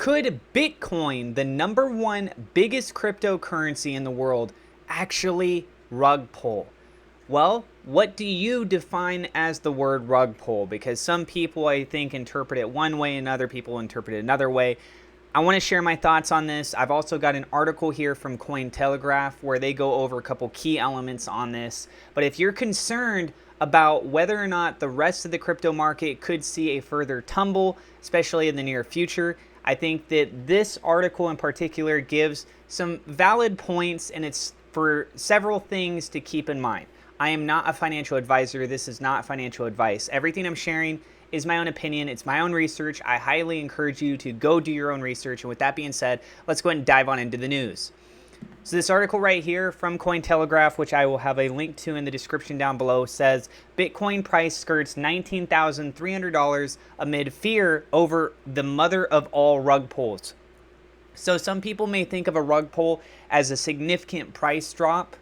Could Bitcoin, the #1 biggest cryptocurrency in the world, actually rug pull? Well, what do you define as the word rug pull? Because some people, I think, interpret it one way and other people interpret it another way. I want to share my thoughts on this. I've also got an article here from Cointelegraph where they go over a couple key elements on this. But if you're concerned about whether or not the rest of the crypto market could see a further tumble, especially in the near future, I think that this article in particular gives some valid points, and it's for several things to keep in mind. I am not a financial advisor. This is not financial advice. Everything I'm sharing is my own opinion. It's my own research. I highly encourage you to go do your own research. And with that being said, let's go ahead and dive on into the news. So this article right here from Cointelegraph, which I will have a link to in the description down below, says Bitcoin price skirts $19,300 amid fear over the mother of all rug pulls. So some people may think of a rug pull as a significant price drop,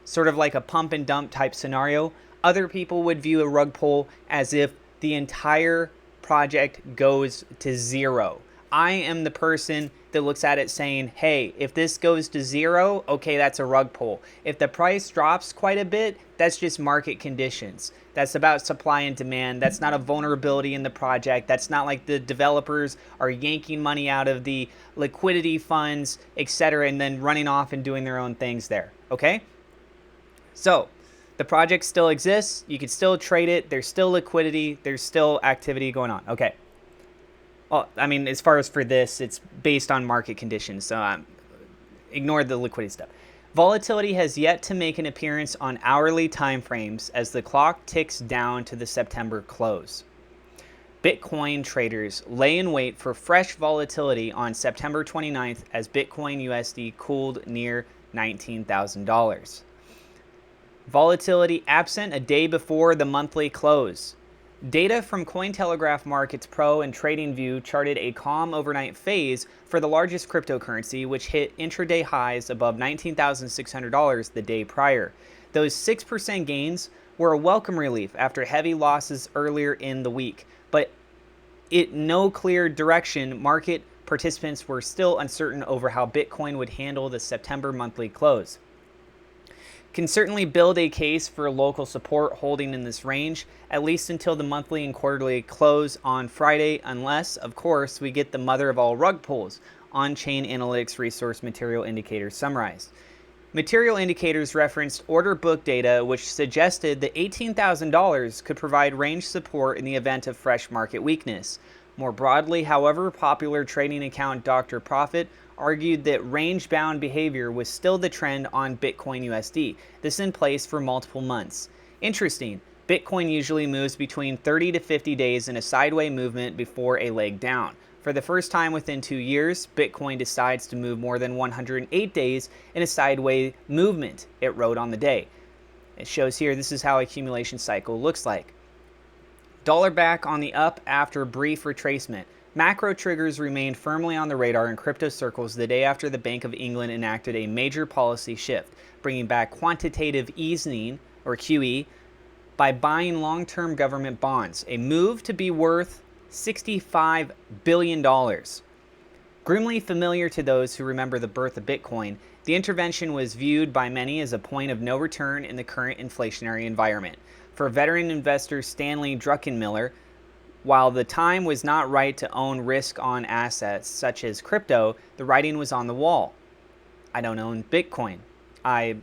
sort of like a pump and dump type scenario. Other people would view a rug pull as if the entire project goes to zero. I am the person that looks at it saying, hey, if this goes to zero, okay, that's a rug pull. If the price drops quite a bit, that's just market conditions. That's about supply and demand. That's not a vulnerability in the project. That's not like the developers are yanking money out of the liquidity funds, etc., and then running off and doing their own things there, okay? So the project still exists. You can still trade it. There's still liquidity. There's still activity going on. Okay. Well, I mean, as far as for this, it's based on market conditions. So ignore the liquidity stuff. Volatility has yet to make an appearance on hourly timeframes as the clock ticks down to the September close. Bitcoin traders lay in wait for fresh volatility on September 29th as Bitcoin USD cooled near $19,000. Volatility absent a day before the monthly close. Data from Cointelegraph Markets Pro and TradingView charted a calm overnight phase for the largest cryptocurrency, which hit intraday highs above $19,600 the day prior. Those 6% gains were a welcome relief after heavy losses earlier in the week, but no clear direction. Market participants were still uncertain over how Bitcoin would handle the September monthly close. Can certainly build a case for local support holding in this range, at least until the monthly and quarterly close on Friday, unless, of course, we get the mother of all rug pulls, on-chain analytics resource material indicators summarized. Material indicators referenced order book data, which suggested that $18,000 could provide range support in the event of fresh market weakness. More broadly, however, popular trading account Dr. Profit argued that range-bound behavior was still the trend on Bitcoin USD. This in place for multiple months. Interesting, Bitcoin usually moves between 30 to 50 days in a sideways movement before a leg down. For the first time within 2 years, Bitcoin decides to move more than 108 days in a sideways movement, it wrote on the day. It shows here, this is how accumulation cycle looks like. Dollar back on the up after brief retracement. Macro triggers remained firmly on the radar in crypto circles the day after the Bank of England enacted a major policy shift, bringing back quantitative easing, or QE, by buying long-term government bonds, a move to be worth $65 billion. Grimly familiar to those who remember the birth of Bitcoin, the intervention was viewed by many as a point of no return in the current inflationary environment. For veteran investor Stanley Druckenmiller, while the time was not right to own risk-on assets such as crypto, the writing was on the wall. I don't own Bitcoin.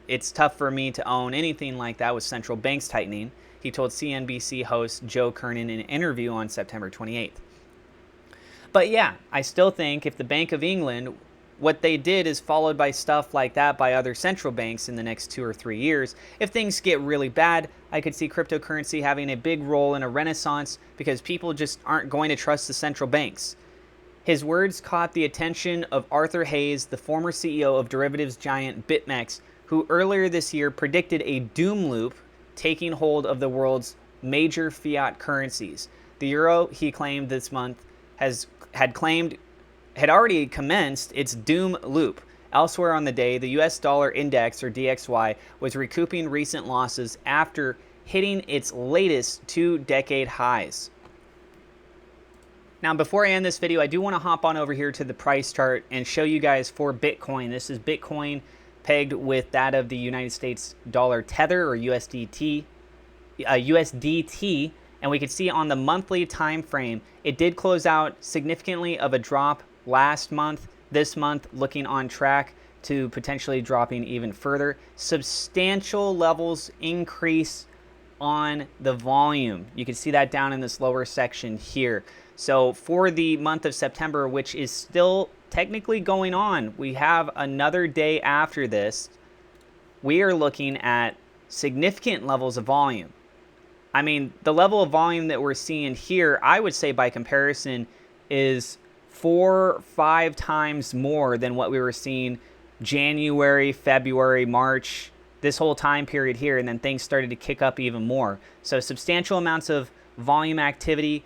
It's tough for me to own anything like that with central banks tightening, he told CNBC host Joe Kernan in an interview on September 28th. But yeah, I still think if the Bank of England, what they did is followed by stuff like that by other central banks in the next 2 or 3 years. If things get really bad, I could see cryptocurrency having a big role in a renaissance because people just aren't going to trust the central banks. His words caught the attention of Arthur Hayes, the former CEO of derivatives giant BitMEX, who earlier this year predicted a doom loop taking hold of the world's major fiat currencies. The euro, he claimed this month, had already commenced its doom loop. Elsewhere on the day, the US dollar index, or DXY, was recouping recent losses after hitting its latest 2-decade highs. Now, before I end this video, I do want to hop on over here to the price chart and show you guys for Bitcoin. This is Bitcoin pegged with that of the United States dollar tether, or USDT, and we can see on the monthly time frame, it did close out significantly of a drop last month. This month, looking on track to potentially dropping even further. Substantial levels increase on the volume. You can see that down in this lower section here. So for the month of September, which is still technically going on, we have another day after this, we are looking at significant levels of volume. I mean, the level of volume that we're seeing here, I would say by comparison, is 4 or 5 times more than what we were seeing January, February, March, this whole time period here, and then things started to kick up even more. So substantial amounts of volume activity.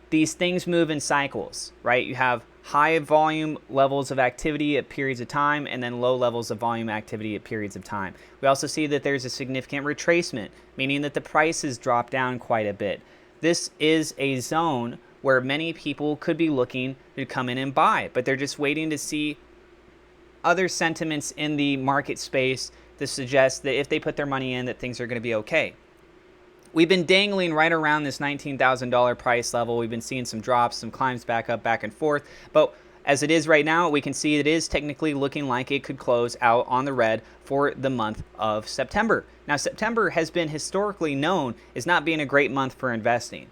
These things move in cycles, right? You have high volume levels of activity at periods of time, and then low levels of volume activity at periods of time. We also see that there's a significant retracement, meaning that the prices drop down quite a bit. This is a zone where many people could be looking to come in and buy, but they're just waiting to see other sentiments in the market space to suggest that if they put their money in, that things are going to be okay. We've been dangling right around this $19,000 price level. We've been seeing some drops, some climbs back up, back and forth. But as it is right now, we can see it is technically looking like it could close out on the red for the month of September. Now, September has been historically known as not being a great month for investing.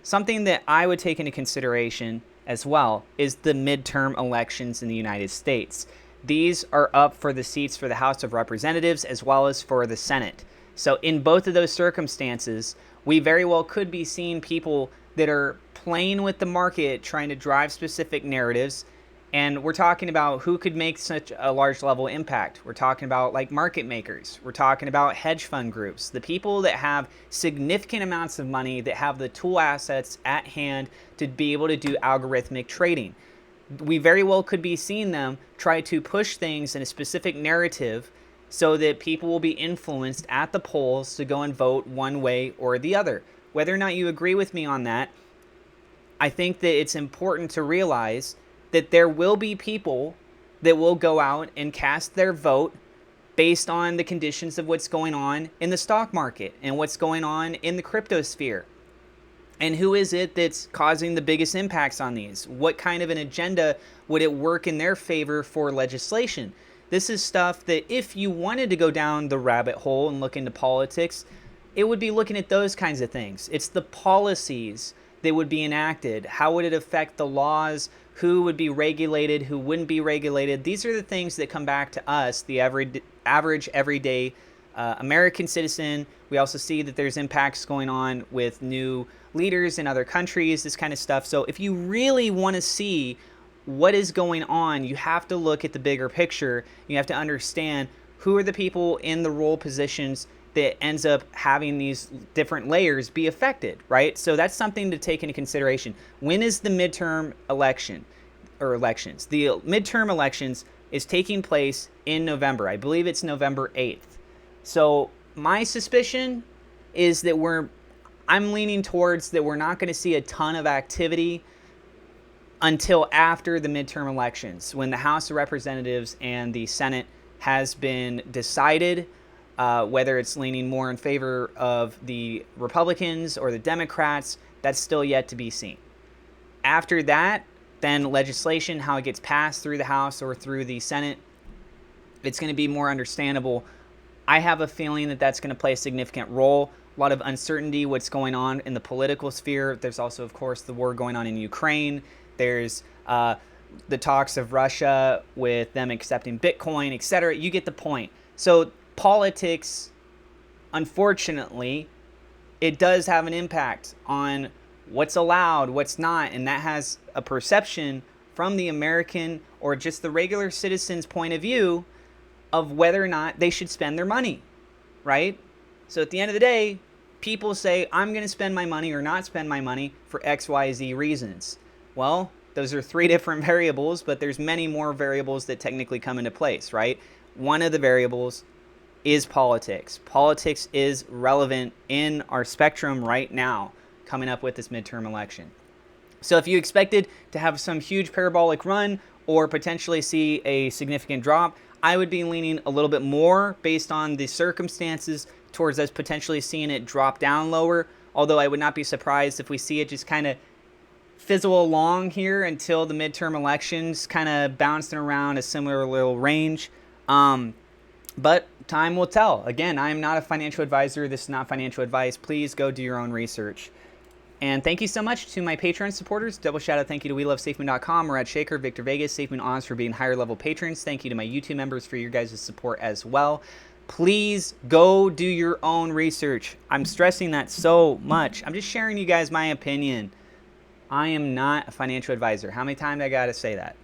Something that I would take into consideration as well is the midterm elections in the United States. These are up for the seats for the House of Representatives as well as for the Senate. So in both of those circumstances, we very well could be seeing people that are playing with the market, trying to drive specific narratives. And we're talking about who could make such a large level impact. We're talking about like market makers. We're talking about hedge fund groups, the people that have significant amounts of money, that have the tool assets at hand to be able to do algorithmic trading. We very well could be seeing them try to push things in a specific narrative so that people will be influenced at the polls to go and vote one way or the other. Whether or not you agree with me on that, I think that it's important to realize that there will be people that will go out and cast their vote based on the conditions of what's going on in the stock market and what's going on in the crypto sphere. And who is it that's causing the biggest impacts on these? What kind of an agenda would it work in their favor for legislation? This is stuff that if you wanted to go down the rabbit hole and look into politics, it would be looking at those kinds of things. It's the policies that would be enacted. How would it affect the laws? Who would be regulated? Who wouldn't be regulated? These are the things that come back to us, the average, everyday American citizen. We also see that there's impacts going on with new leaders in other countries, this kind of stuff. So if you really want to see what is going on, you have to look at the bigger picture. You have to understand who are the people in the role positions that ends up having these different layers be affected, right? So that's something to take into consideration. When is the midterm election or elections? The midterm elections is taking place in November. I believe it's November 8th. So my suspicion is that I'm leaning towards that we're not going to see a ton of activity until after the midterm elections, when the House of Representatives and the Senate has been decided, whether it's leaning more in favor of the Republicans or the Democrats. That's still yet to be seen. After that, then legislation, how it gets passed through the House or through the Senate, it's going to be more understandable. I have a feeling that that's going to play a significant role. A lot of uncertainty, what's going on in the political sphere. There's also, of course, the war going on in Ukraine. There's the talks of Russia with them accepting Bitcoin, etc. You get the point. So politics, unfortunately, it does have an impact on what's allowed, what's not, and that has a perception from the American or just the regular citizen's point of view of whether or not they should spend their money, right? So at the end of the day, people say, I'm going to spend my money or not spend my money for X, Y, Z reasons. Well, those are 3 different variables, but there's many more variables that technically come into place, right? One of the variables is politics. Politics is relevant in our spectrum right now, coming up with this midterm election. So if you expected to have some huge parabolic run or potentially see a significant drop, I would be leaning a little bit more based on the circumstances towards us potentially seeing it drop down lower. Although I would not be surprised if we see it just kind of fizzle along here until the midterm elections, kind of bouncing around a similar little range. But time will tell. Again, I am not a financial advisor. This is not financial advice. Please go do your own research. And thank you so much to my Patreon supporters. Double shout out thank you to WeLoveSafeMoon.com, Murad Shaker, Victor Vegas, SafeMoon Honest for being higher level patrons. Thank you to my YouTube members for your guys' support as well. Please go do your own research. I'm stressing that so much. I'm just sharing you guys my opinion. I am not a financial advisor. How many times I got to say that?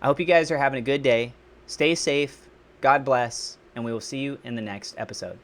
I hope you guys are having a good day. Stay safe. God bless. And we will see you in the next episode.